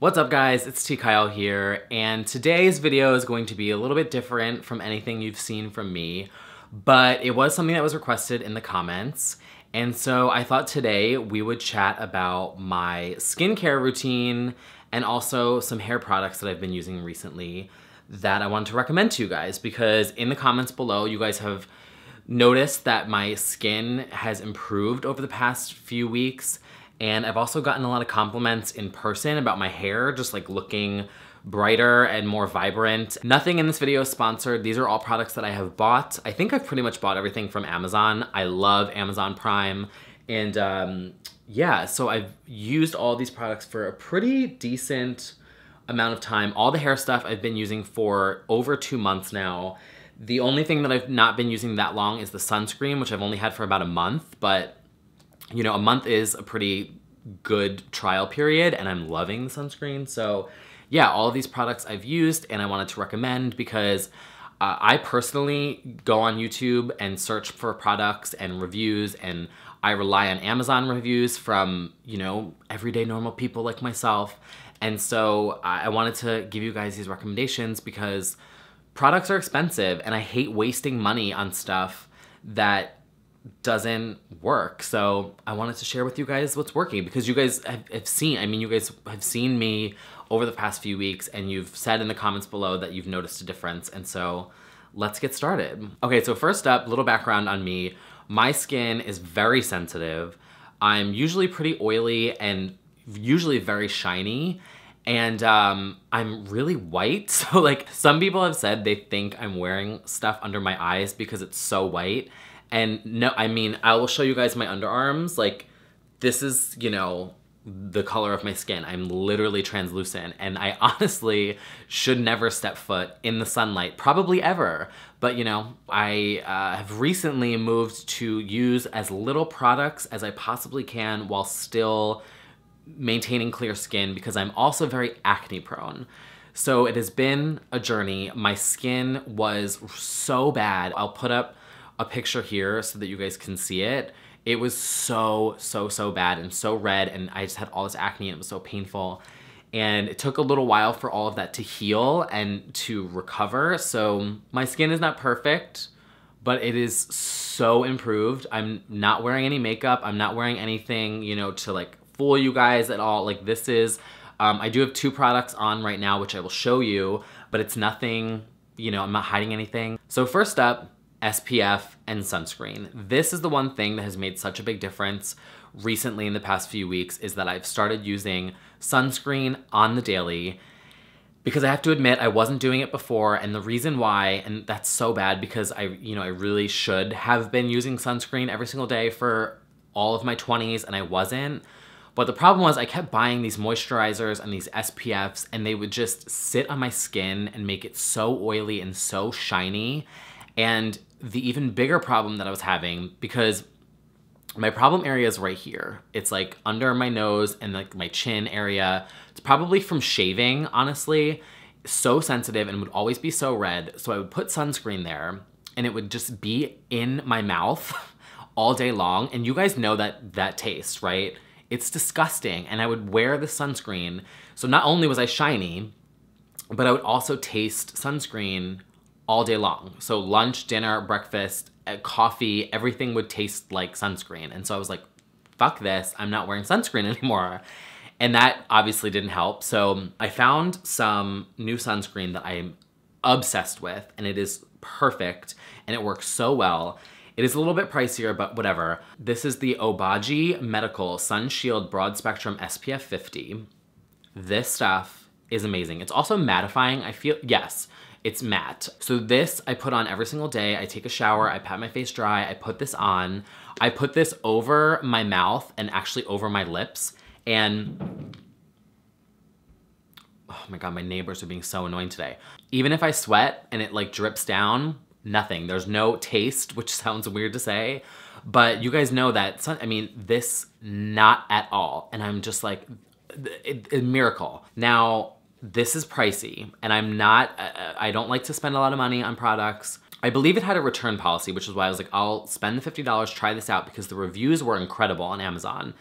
What's up guys, it's T. Kyle here, and today's video is going to be a little bit different from anything you've seen from me, but it was something that was requested in the comments, and so I thought today we would chat about my skincare routine and also some hair products that I've been using recently that I wanted to recommend to you guys, because in the comments below you guys have noticed that my skin has improved over the past few weeks. And I've also gotten a lot of compliments in person about my hair just like looking brighter and more vibrant. Nothing in this video is sponsored. These are all products that I have bought. I think I've pretty much bought everything from Amazon. I love Amazon Prime. And yeah, so I've used all these products for a pretty decent amount of time. All the hair stuff I've been using for over 2 months now. The only thing that I've not been using that long is the sunscreen, which I've only had for about a month, but you know, a month is a pretty good trial period and I'm loving the sunscreen. So yeah, all of these products I've used and I wanted to recommend because I personally go on YouTube and search for products and reviews, and I rely on Amazon reviews from, you know, everyday normal people like myself. And so I wanted to give you guys these recommendations because products are expensive and I hate wasting money on stuff that doesn't work. So I wanted to share with you guys what's working, because you guys have seen, I mean, you guys have seen me over the past few weeks and you've said in the comments below that you've noticed a difference. And so let's get started. Okay, so first up, little background on me. My skin is very sensitive. I'm usually pretty oily and usually very shiny. And I'm really white. So like some people have said they think I'm wearing stuff under my eyes because it's so white. And no, I mean, I will show you guys my underarms. Like, this is, you know, the color of my skin. I'm literally translucent, and I honestly should never step foot in the sunlight, probably ever. But, you know, I have recently moved to use as little products as I possibly can while still maintaining clear skin, because I'm also very acne prone. So it has been a journey. My skin was so bad. I'll put up a picture here so that you guys can see it. It was so bad and so red, and I just had all this acne and it was so painful. And it took a little while for all of that to heal and to recover. So my skin is not perfect, but it is so improved. I'm not wearing any makeup. I'm not wearing anything, you know, to like fool you guys at all. Like this is, I do have 2 products on right now, which I will show you, but it's nothing, you know, I'm not hiding anything. So first up, SPF and sunscreen. This is the one thing that has made such a big difference recently in the past few weeks, is that I've started using sunscreen on the daily, because I have to admit I wasn't doing it before. And the reason why, and that's so bad because I really should have been using sunscreen every single day for all of my 20s and I wasn't. But the problem was I kept buying these moisturizers and these SPFs and they would just sit on my skin and make it so oily and so shiny. And the even bigger problem that I was having, because my problem area is right here. It's like under my nose and like my chin area. It's probably from shaving, honestly. So sensitive and would always be so red. So I would put sunscreen there and it would just be in my mouth all day long. And you guys know that taste, right? It's disgusting. And I would wear the sunscreen. So not only was I shiny, but I would also taste sunscreen all day long. So lunch, dinner, breakfast, coffee, everything would taste like sunscreen. And so I was like, fuck this, I'm not wearing sunscreen anymore. And that obviously didn't help. So I found some new sunscreen that I'm obsessed with, and it is perfect and it works so well. It is a little bit pricier, but whatever. This is the Obagi Medical Sun Shield Broad Spectrum SPF 50. This stuff is amazing. It's also mattifying, I feel, yes. It's matte. So this I put on every single day. I take a shower, I pat my face dry, I put this on. I put this over my mouth and actually over my lips. And oh my God, my neighbors are being so annoying today. Even if I sweat and it like drips down, nothing. There's no taste, which sounds weird to say, but you guys know that, I mean, this not at all. And I'm just like, a miracle. Now, this is pricey, and I don't like to spend a lot of money on products. I believe it had a return policy, which is why I was like, I'll spend the $50, try this out, because the reviews were incredible on Amazon.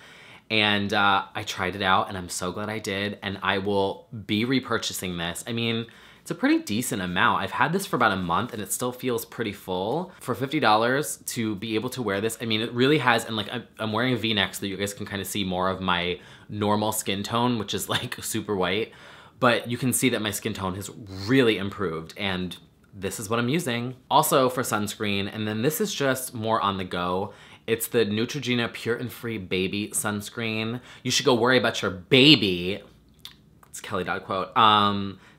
And I tried it out and I'm so glad I did. And I will be repurchasing this. I mean, it's a pretty decent amount. I've had this for about a month and it still feels pretty full. For $50 to be able to wear this, I mean, it really has, and like I'm wearing a V-neck so that you guys can kind of see more of my normal skin tone, which is like super white. But you can see that my skin tone has really improved and this is what I'm using. Also for sunscreen, and then this is just more on the go. It's the Neutrogena Pure and Free Baby Sunscreen. You should go worry about your baby. It's Kelly Dodd quote.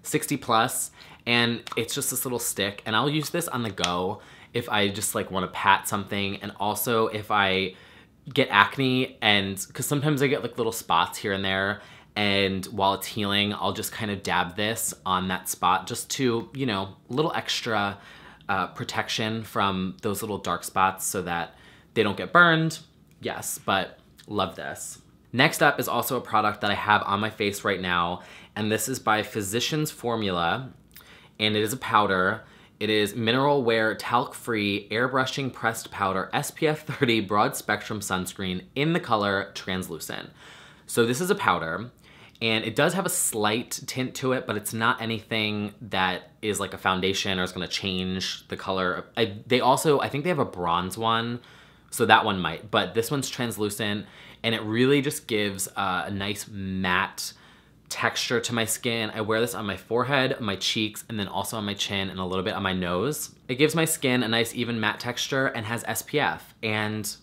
60 plus, and it's just this little stick, and I'll use this on the go if I just like want to pat something, and also if I get acne, and because sometimes I get like little spots here and there, and while it's healing, I'll just kind of dab this on that spot just to, you know, a little extra protection from those little dark spots so that they don't get burned. Yes, but love this. Next up is also a product that I have on my face right now, and this is by Physicians Formula, and it is a powder. It is Mineral Wear Talc-Free Airbrushing Pressed Powder SPF 30 Broad Spectrum Sunscreen in the color Translucent. So this is a powder, and it does have a slight tint to it, but it's not anything that is like a foundation or is gonna change the color. I think they have a bronze one, so that one might, but this one's translucent, and it really just gives a nice matte texture to my skin. I wear this on my forehead, my cheeks, and then also on my chin and a little bit on my nose. It gives my skin a nice even matte texture and has SPF, and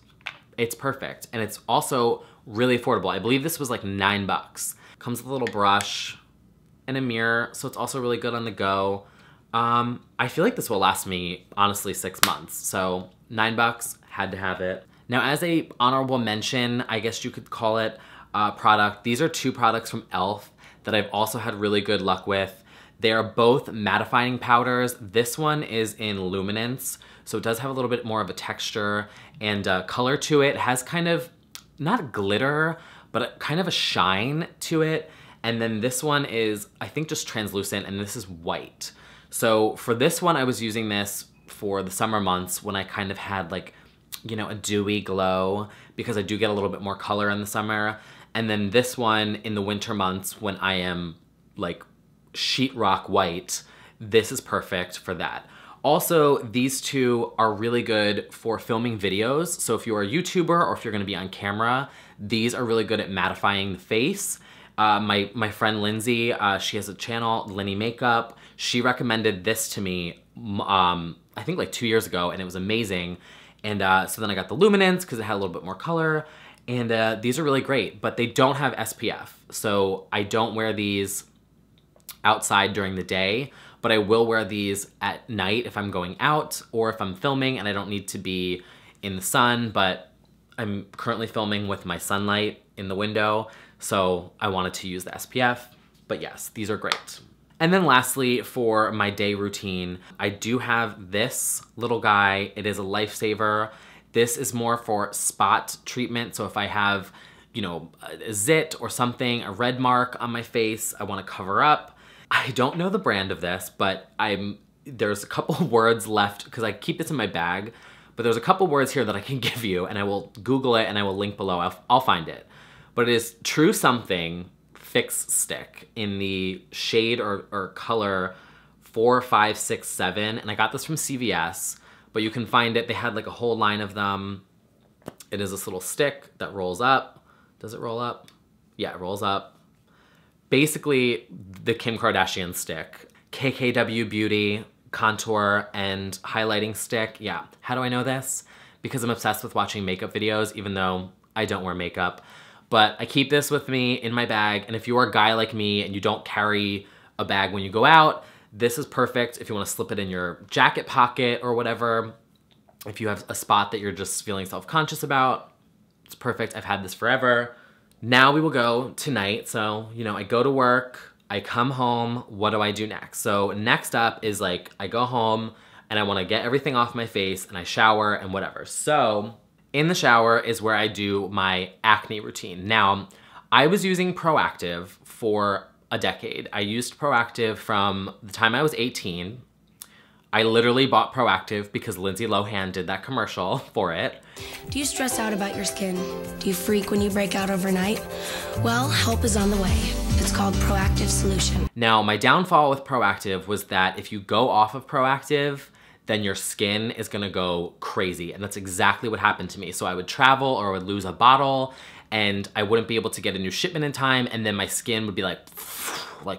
it's perfect. And it's also really affordable. I believe this was like $9. Comes with a little brush and a mirror, so it's also really good on the go. I feel like this will last me, honestly, 6 months. So $9, had to have it. Now, as a honorable mention, I guess you could call it, product, these are 2 products from E.L.F. that I've also had really good luck with. They are both mattifying powders. This one is in Luminance, so it does have a little bit more of a texture and color to it. It has kind of, not glitter, but kind of a shine to it. And then this one is, I think, just translucent, and this is white. So for this one, I was using this for the summer months when I kind of had like, you know, a dewy glow, because I do get a little bit more color in the summer. And then this one in the winter months when I am like sheetrock white, this is perfect for that. Also, these 2 are really good for filming videos. So if you're a YouTuber or if you're gonna be on camera, these are really good at mattifying the face. My friend Lindsay, she has a channel, Linny Makeup. She recommended this to me, I think like 2 years ago, and it was amazing. And so then I got the Luminance because it had a little bit more color. And these are really great, but they don't have SPF. So I don't wear these outside during the day, but I will wear these at night if I'm going out or if I'm filming and I don't need to be in the sun, but I'm currently filming with my sunlight in the window, so I wanted to use the SPF. But yes, these are great. And then lastly, for my day routine, I do have this little guy. It is a lifesaver. This is more for spot treatment. So if I have, you know, a zit or something, a red mark on my face, I wanna cover up. I don't know the brand of this, but there's a couple words left because I keep this in my bag, but there's a couple words here that I can give you, and I will Google it and I will link below. I'll find it. But it is True Something Fix Stick in the shade or color 4, 5, 6, 7. And I got this from CVS, but you can find it. They had like a whole line of them. It is this little stick that rolls up. Does it roll up? Yeah, it rolls up. Basically the Kim Kardashian stick. KKW Beauty contour and highlighting stick. Yeah, how do I know this? Because I'm obsessed with watching makeup videos, even though I don't wear makeup. But I keep this with me in my bag, and if you are a guy like me and you don't carry a bag when you go out, this is perfect if you want to slip it in your jacket pocket or whatever. If you have a spot that you're just feeling self-conscious about, it's perfect. I've had this forever. Now we will go tonight. So, you know, I go to work, I come home, what do I do next? So next up is like, I go home and I want to get everything off my face and I shower and whatever. So in the shower is where I do my acne routine. Now, I was using Proactive for a decade. I used Proactive from the time I was 18 I literally bought Proactive because Lindsay Lohan did that commercial for it. Do you stress out about your skin? Do you freak when you break out overnight? Well, help is on the way. It's called Proactive Solution. Now, my downfall with Proactive was that if you go off of Proactive, then your skin is gonna go crazy. And that's exactly what happened to me. So I would travel or I would lose a bottle and I wouldn't be able to get a new shipment in time. And then my skin would be like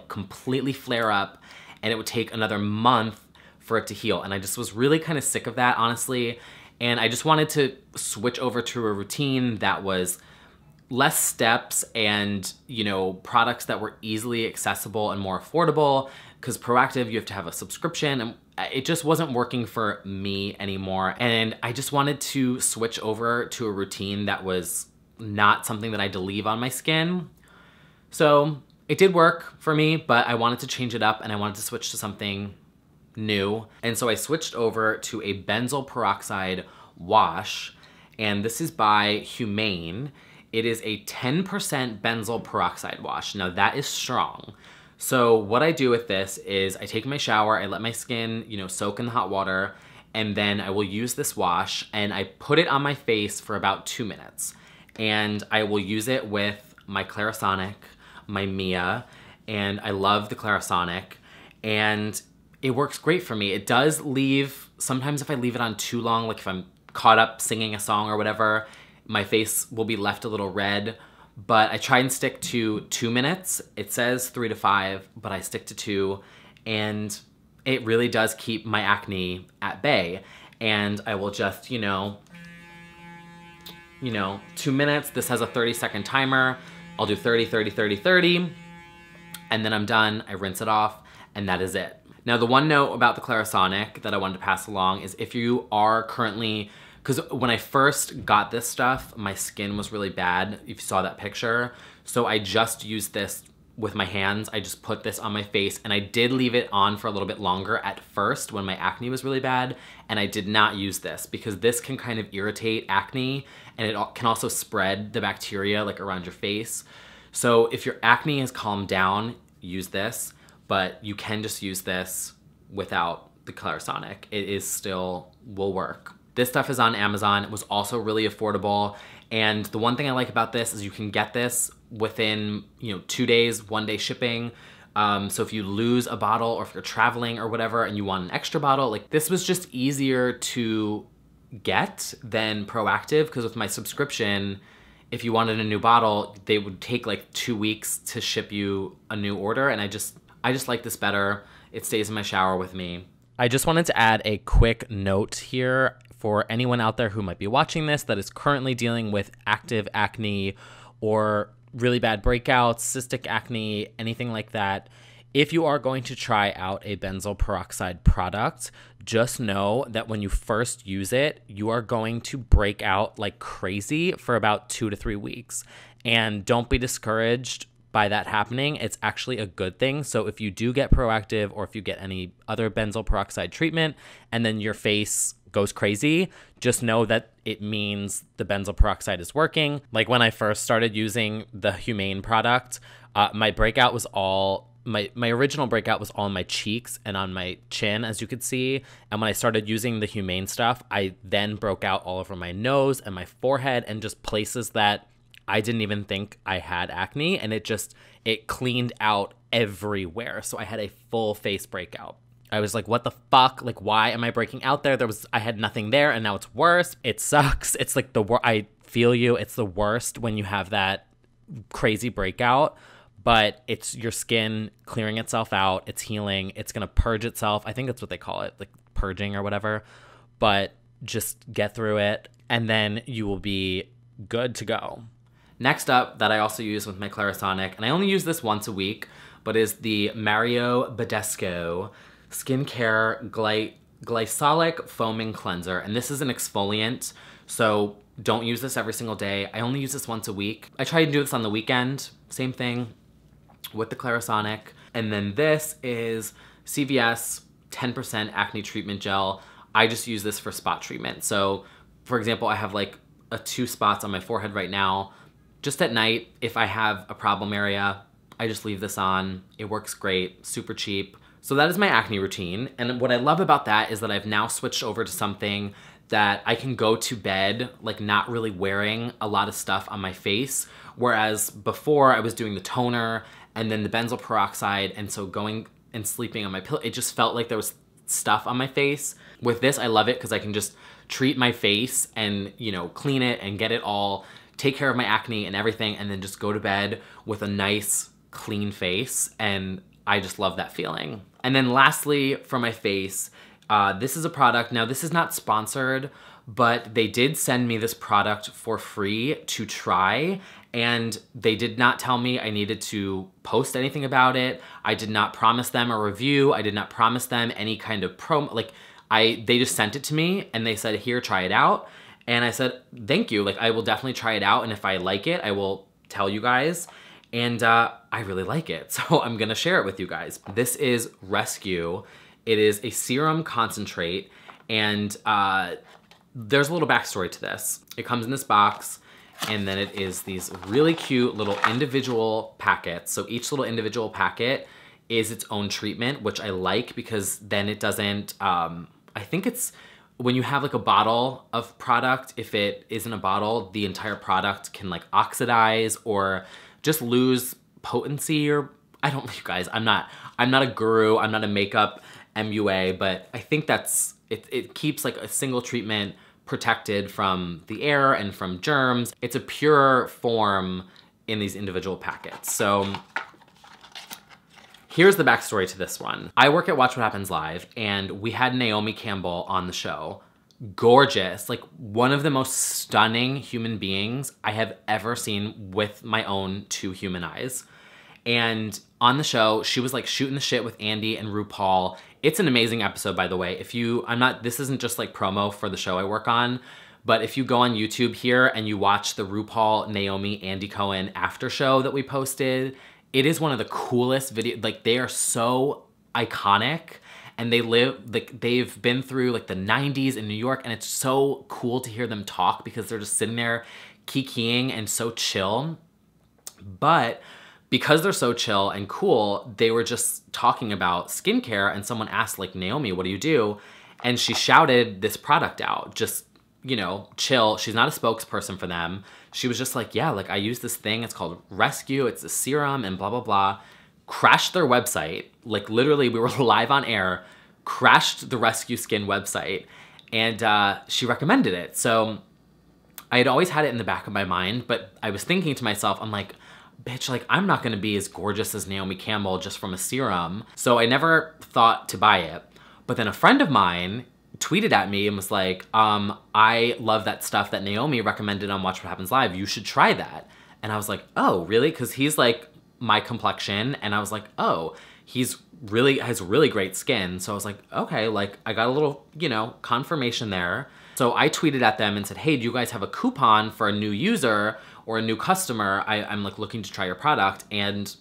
completely flare up, and it would take another month for it to heal. And I just was really kind of sick of that, honestly. And I just wanted to switch over to a routine that was less steps and, you know, products that were easily accessible and more affordable, because Proactive, you have to have a subscription, and it just wasn't working for me anymore. And I just wanted to switch over to a routine that was not something that I had to leave on my skin. So it did work for me, but I wanted to change it up and I wanted to switch to something new. And so I switched over to a benzoyl peroxide wash, and this is by Humane. It is a 10% benzoyl peroxide wash. Now that is strong. So what I do with this is I take my shower, I let my skin, you know, soak in the hot water, and then I will use this wash and I put it on my face for about 2 minutes. And I will use it with my Clarisonic, my Mia, and I love the Clarisonic, and it works great for me. It does leave, sometimes if I leave it on too long, like if I'm caught up singing a song or whatever, my face will be left a little red, but I try and stick to 2 minutes. It says 3 to 5, but I stick to 2, and it really does keep my acne at bay. And I will just, you know, 2 minutes. This has a 30-second timer. I'll do 30, 30, 30, 30, and then I'm done. I rinse it off, and that is it. Now, the one note about the Clarisonic that I wanted to pass along is if you are currently, because when I first got this stuff, my skin was really bad, if you saw that picture. So I just used this with my hands. I just put this on my face, and I did leave it on for a little bit longer at first when my acne was really bad, and I did not use this because this can kind of irritate acne, and it can also spread the bacteria like around your face. So if your acne has calmed down, use this, but you can just use this without the Clarisonic. It is still, will work. This stuff is on Amazon. It was also really affordable. And the one thing I like about this is you can get this within, 2 days, 1 day shipping. So if you lose a bottle or if you're traveling or whatever and you want an extra bottle, like this was just easier to get than Proactive, because with my subscription, if you wanted a new bottle, they would take like 2 weeks to ship you a new order. And I just like this better. It stays in my shower with me. I just wanted to add a quick note here for anyone out there who might be watching this that is currently dealing with active acne or really bad breakouts, cystic acne, anything like that. If you are going to try out a benzoyl peroxide product, just know that when you first use it, you are going to break out like crazy for about 2 to 3 weeks. And don't be discouraged by that happening. It's actually a good thing. So if you do get Proactive or if you get any other benzoyl peroxide treatment and then your face goes crazy, just know that it means the benzoyl peroxide is working. Like when I first started using the Humane product, my breakout was all, my original breakout was all on my cheeks and on my chin, as you could see. And when I started using the Humane stuff, I then broke out all over my nose and my forehead and just places that I didn't even think I had acne, and it cleaned out everywhere. So I had a full face breakout. I was like, what the fuck? Like, why am I breaking out there? I had nothing there, and now it's worse. It sucks. It's like I feel you. It's the worst when you have that crazy breakout, but it's your skin clearing itself out. It's healing. It's going to purge itself. I think that's what they call it, like purging or whatever. But just get through it, and then you will be good to go. Next up, that I also use with my Clarisonic, and I only use this once a week, but is the Mario Badescu Skincare Glycolic Foaming Cleanser. And this is an exfoliant, so don't use this every single day. I only use this once a week. I try to do this on the weekend. Same thing with the Clarisonic. And then this is CVS 10% Acne Treatment Gel. I just use this for spot treatment. So, for example, I have like 2 spots on my forehead right now. Just at night, if I have a problem area, I just leave this on. It works great, super cheap, So that is my acne routine. And what I love about that is that I've now switched over to something that I can go to bed like not really wearing a lot of stuff on my face. Whereas before I was doing the toner and then the benzoyl peroxide, and so going and sleeping on my pillow, it just felt like there was stuff on my face. With this, I love it because I can just treat my face and, you know, clean it and get it all, take care of my acne and everything, and then just go to bed with a nice clean face. And I just love that feeling. And then lastly, for my face, this is a product. Now, this is not sponsored, but they did send me this product for free to try, and they did not tell me I needed to post anything about it. I did not promise them a review. I did not promise them any kind of promo. Like, they just sent it to me and they said, here, try it out. And I said, thank you. Like, I will definitely try it out, and if I like it, I will tell you guys. And I really like it, so I'm gonna share it with you guys. This is Rescue. It is a serum concentrate, and there's a little backstory to this. It comes in this box, and then it is these really cute little individual packets. So each little individual packet is its own treatment, which I like because then it doesn't, I think it's, when you have like a bottle of product, if it isn't a bottle, the entire product can like oxidize or just lose potency, or I don't, you guys, I'm not a guru, I'm not a makeup MUA, but I think that's, it keeps like a single treatment protected from the air and from germs. It's a pure form in these individual packets. So here's the backstory to this one. I work at Watch What Happens Live, and we had Naomi Campbell on the show. Gorgeous, like one of the most stunning human beings I have ever seen with my own two human eyes. And on the show, she was like shooting the shit with Andy and RuPaul. It's an amazing episode, by the way. If you, this isn't just like promo for the show I work on, but if you go on YouTube here and you watch the RuPaul, Naomi, Andy Cohen after show that we posted, it is one of the coolest videos. Like, they are so iconic, and they live, like, they've been through like the 90s in New York, and it's so cool to hear them talk because they're just sitting there kikiing and so chill. But because they're so chill and cool, they were just talking about skincare, and someone asked, like, Naomi, what do you do? And she shouted this product out, just, you know, chill. She's not a spokesperson for them. She was just like, yeah, like, I use this thing, it's called Rescue, it's a serum, and blah, blah, blah. Crashed their website. Like, literally, we were live on air, crashed the Rescue Skin website, and she recommended it. So I had always had it in the back of my mind, but I was thinking to myself, I'm like, bitch, like, I'm not gonna be as gorgeous as Naomi Campbell just from a serum. So I never thought to buy it. But then a friend of mine tweeted at me and was like, I love that stuff that Naomi recommended on Watch What Happens Live. You should try that. And I was like, oh, really? Because he's like my complexion. And I was like, oh, has really great skin. So I was like, okay, like, I got a little, you know, confirmation there. So I tweeted at them and said, hey, do you guys have a coupon for a new user or a new customer? I'm like looking to try your product. And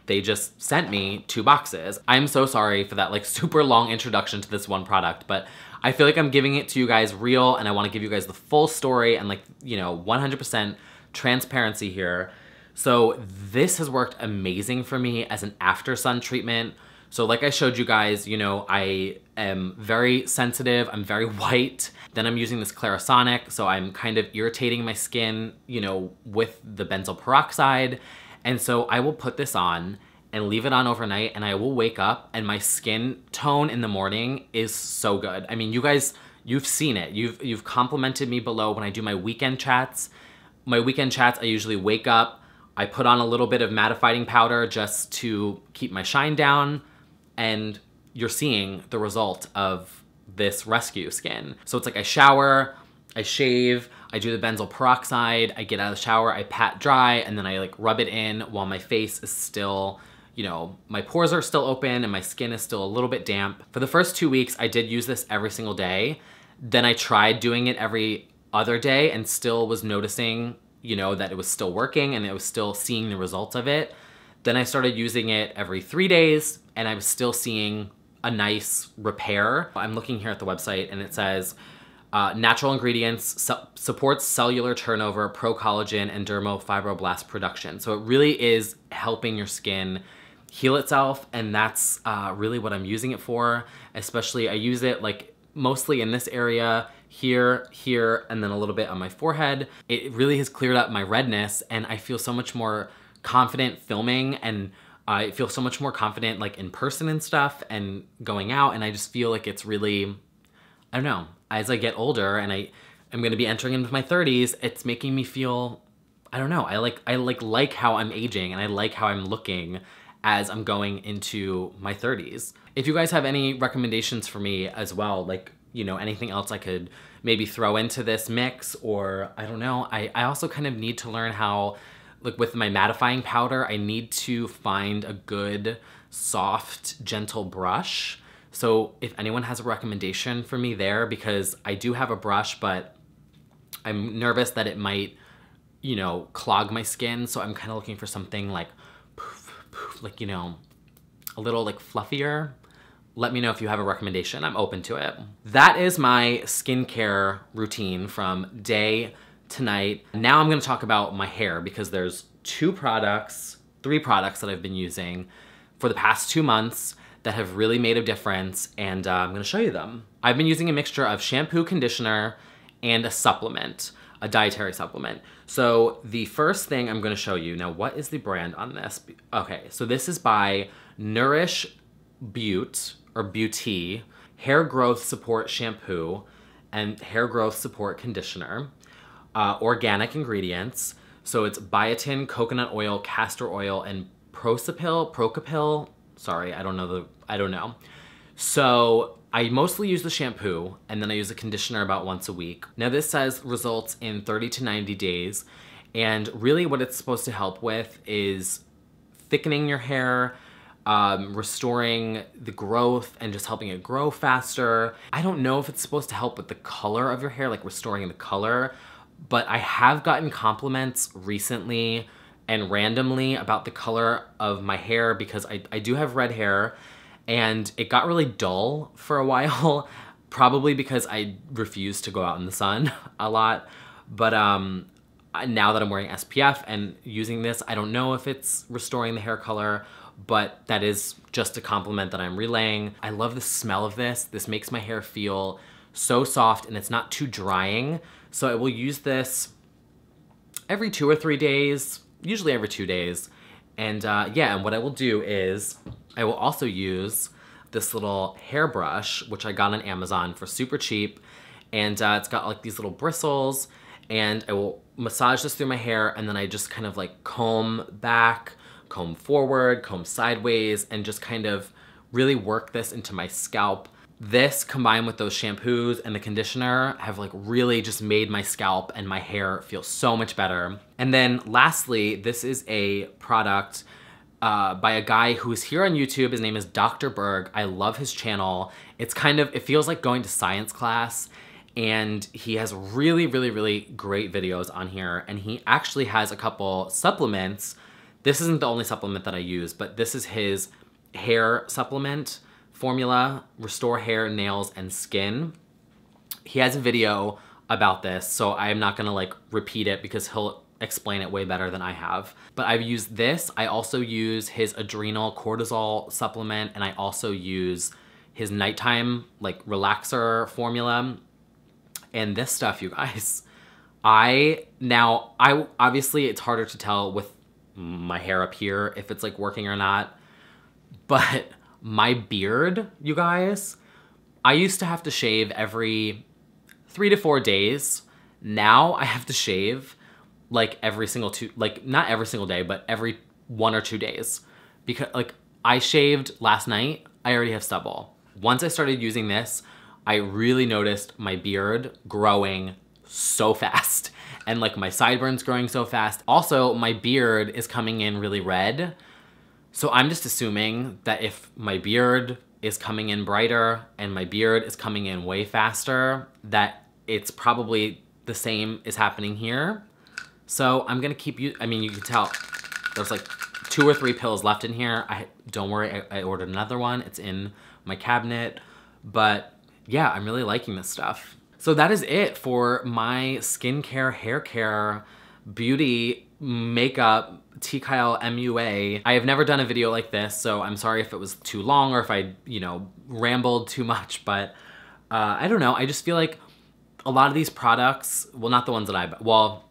they just sent me 2 boxes. I'm so sorry for that like super long introduction to this one product, but I feel like I'm giving it to you guys real, and I wanna give you guys the full story and, like, you know, 100% transparency here. So this has worked amazing for me as an after sun treatment. So like I showed you guys, you know, I am very sensitive, I'm very white. Then I'm using this Clarisonic, so I'm kind of irritating my skin, you know, with the benzoyl peroxide. And so I will put this on and leave it on overnight, and I will wake up and my skin tone in the morning is so good. I mean, you guys, you've seen it. You've complimented me below when I do my weekend chats. My weekend chats, I usually wake up, I put on a little bit of mattifying powder just to keep my shine down, and you're seeing the result of this Rescue Skin. So it's like I shower, I shave, I do the benzoyl peroxide, I get out of the shower, I pat dry, and then I like rub it in while my face is still, you know, my pores are still open and my skin is still a little bit damp. For the first 2 weeks, I did use this every single day. Then I tried doing it every other day and still was noticing, you know, that it was still working and I was still seeing the results of it. Then I started using it every 3 days and I was still seeing a nice repair. I'm looking here at the website and it says, natural ingredients, supports cellular turnover, pro-collagen, and dermofibroblast production. So it really is helping your skin heal itself, and that's really what I'm using it for. Especially I use it like mostly in this area, here, and then a little bit on my forehead. It really has cleared up my redness, and I feel so much more confident filming, and I feel so much more confident like in person and stuff and going out, and I just feel like it's really, I don't know, as I get older and I'm gonna be entering into my 30s, it's making me feel, I don't know, I like how I'm aging, and I like how I'm looking as I'm going into my 30s. If you guys have any recommendations for me as well, like, you know, anything else I could maybe throw into this mix, or I don't know, I also kind of need to learn how, like with my mattifying powder, I need to find a good, soft, gentle brush. So if anyone has a recommendation for me there, because I do have a brush, but I'm nervous that it might, you know, clog my skin. So I'm kind of looking for something like, like, you know, a little like fluffier. Let me know if you have a recommendation. I'm open to it. That is my skincare routine from day to night. Now I'm gonna talk about my hair, because there's three products that I've been using for the past 2 months that have really made a difference, and I'm gonna show you them. I've been using a mixture of shampoo, conditioner, and a supplement, a dietary supplement. So the first thing I'm gonna show you, now what is the brand on this? Okay, so this is by Nourish Beaute, or Beaute, Hair Growth Support Shampoo and Hair Growth Support Conditioner. Organic ingredients. So it's biotin, coconut oil, castor oil, and procopil. Sorry, I don't know. So I mostly use the shampoo, and then I use the conditioner about once a week. Now this says results in 30 to 90 days. And really what it's supposed to help with is thickening your hair, restoring the growth and just helping it grow faster. I don't know if it's supposed to help with the color of your hair, like restoring the color, but I have gotten compliments recently and randomly about the color of my hair, because I do have red hair, and it got really dull for a while, probably because I refused to go out in the sun a lot. But now that I'm wearing SPF and using this, I don't know if it's restoring the hair color, but that is just a compliment that I'm relaying. I love the smell of this. This makes my hair feel so soft, and it's not too drying. So I will use this every 2 or 3 days, usually every 2 days. And yeah, and what I will do is I will also use this little hairbrush, which I got on Amazon for super cheap. And it's got like these little bristles, and I will massage this through my hair, and then I just kind of like comb back, comb forward, comb sideways, and just kind of really work this into my scalp. This combined with those shampoos and the conditioner have like really just made my scalp and my hair feel so much better. And then lastly, this is a product by a guy who's here on YouTube. His name is Dr. Berg. I love his channel. It's kind of, it feels like going to science class, and he has really, really, really great videos on here. And he actually has a couple supplements. This isn't the only supplement that I use, but this is his hair supplement formula, Restore Hair, Nails, and Skin. He has a video about this, so I'm not gonna like repeat it because he'll explain it way better than I have. But I've used this. I also use his adrenal cortisol supplement, and I also use his nighttime like relaxer formula. And this stuff, you guys, I obviously it's harder to tell with my hair up here if it's like working or not, but my beard, you guys, I used to have to shave every 3 to 4 days. Now I have to shave like every single not every single day, but every 1 or 2 days. Because like I shaved last night, I already have stubble. Once I started using this, I really noticed my beard growing so fast, and like my sideburns growing so fast. Also, my beard is coming in really red. So I'm just assuming that if my beard is coming in brighter and my beard is coming in way faster, that it's probably the same is happening here. So I'm gonna keep I mean, you can tell there's like 2 or 3 pills left in here. Don't worry, I ordered another one. It's in my cabinet. But yeah, I'm really liking this stuff. So that is it for my skincare, hair care, beauty makeup, TKL MUA. I have never done a video like this, so I'm sorry if it was too long or if I, you know, rambled too much, but I don't know. I just feel like a lot of these products, well, not the ones that I, well,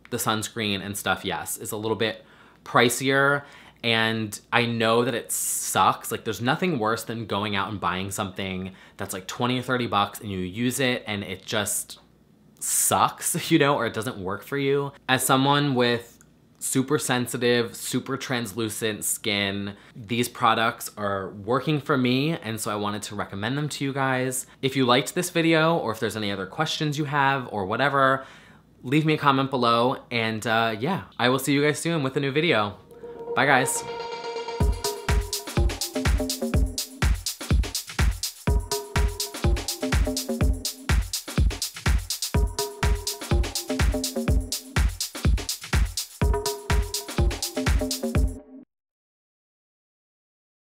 the sunscreen and stuff, yes, is a little bit pricier. And I know that it sucks. Like, there's nothing worse than going out and buying something that's like 20 or 30 bucks and you use it and it just sucks, you know, or it doesn't work for you. As someone with super sensitive, super translucent skin, these products are working for me, and so I wanted to recommend them to you guys. If you liked this video, or if there's any other questions you have or whatever, leave me a comment below, and yeah, I will see you guys soon with a new video. Bye guys.